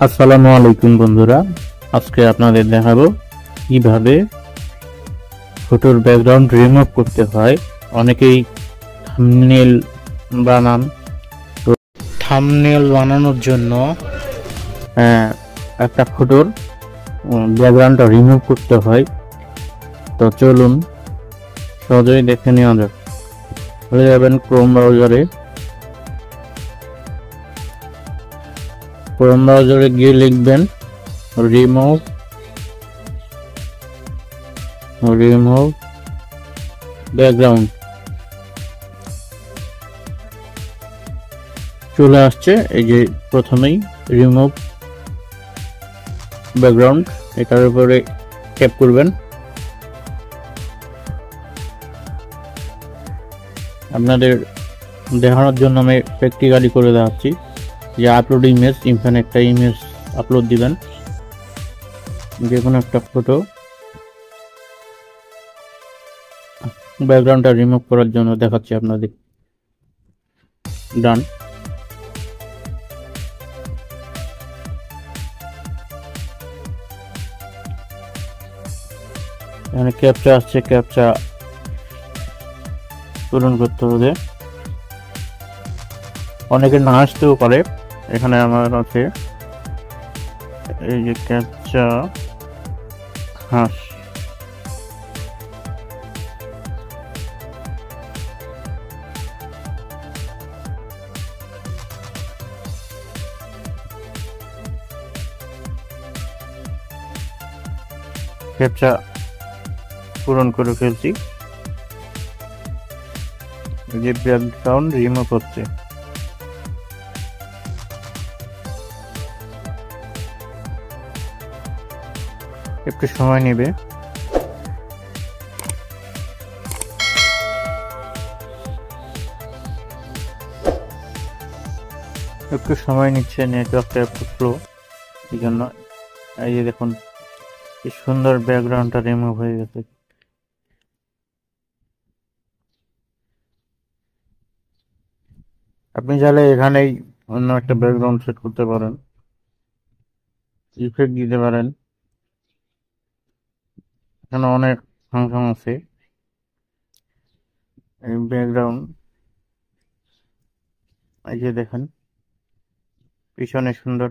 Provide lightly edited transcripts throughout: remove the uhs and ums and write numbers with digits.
আসসালামু আলাইকুম বন্ধুরা, আজকে আপনাদের দেখাবো কিভাবে ফটোর ব্যাকগ্রাউন্ড রিমুভ করতে হয়। অনেকেই থাম্বনেল বানান, তো থাম্বনেল বানানোর জন্য একটা ফটোর ব্যাকগ্রাউন্ডটা রিমুভ করতে হয়। তো চলুন সহজেই দেখে নেওয়া যাক। চলে যাবেন ক্রোম ব্রাউজারে গিয়ে লিখবেন রিমুভ ব্যাকগ্রাউন্ড। চলে আসছে এই যে প্রথমেই রিমুভ ব্যাকগ্রাউন্ড, এটার উপরে ট্যাপ করবেন। আপনাদের দেখানোর জন্য আমি প্র্যাকটিক্যালি করে দেখাচ্ছি যে আপলোড ইমেজ, ইনফ্যান একটা ইমেজ আপলোড দিবেন, যে কোনো একটা ফটো। ব্যাকগ্রাউন্ডটা রিমুভ করার জন্য দেখাচ্ছি আপনাদের। ডান। এখানে ক্যাপচা আসছে, ক্যাপচা পূরণ করতে হবে। অনেকে না আসতেও পারে, এখানে আমার আছে এই যে ক্যাপচা হাঁস। ক্যাপচা পূরণ করে ফেলছি, যে ব্যাকগ্রাউন্ড রিমুভ হচ্ছে। একটু সময় নেবে। একটু সময় নিচ্ছে, নেটওয়ার্কটা একটু স্লো, এই জন্য। এই যে দেখুন কি সুন্দর ব্যাকগ্রাউন্ডটা রিমুভ হয়ে গেছে। আপনি চাইলে এখানেই অন্য একটা ব্যাকগ্রাউন্ড সেট করতে পারেন, ইফেক্ট দিতে পারেন। এখানে অনেক ফাংশন আছে। এই ব্যাকগ্রাউন্ড, এই যে দেখেন পিছনে সুন্দর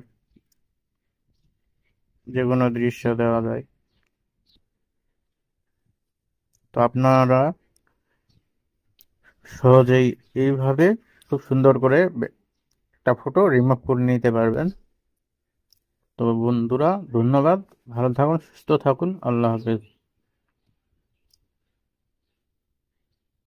যে কোনো দৃশ্য দেওয়া যায়। তো আপনারা সহজেই এইভাবে খুব সুন্দর করে একটা ফটো রিমুভ করে নিতে পারবেন। তো বন্ধুরা, ধন্যবাদ, ভালো থাকুন, সুস্থ থাকুন, আল্লাহ হাফেজ।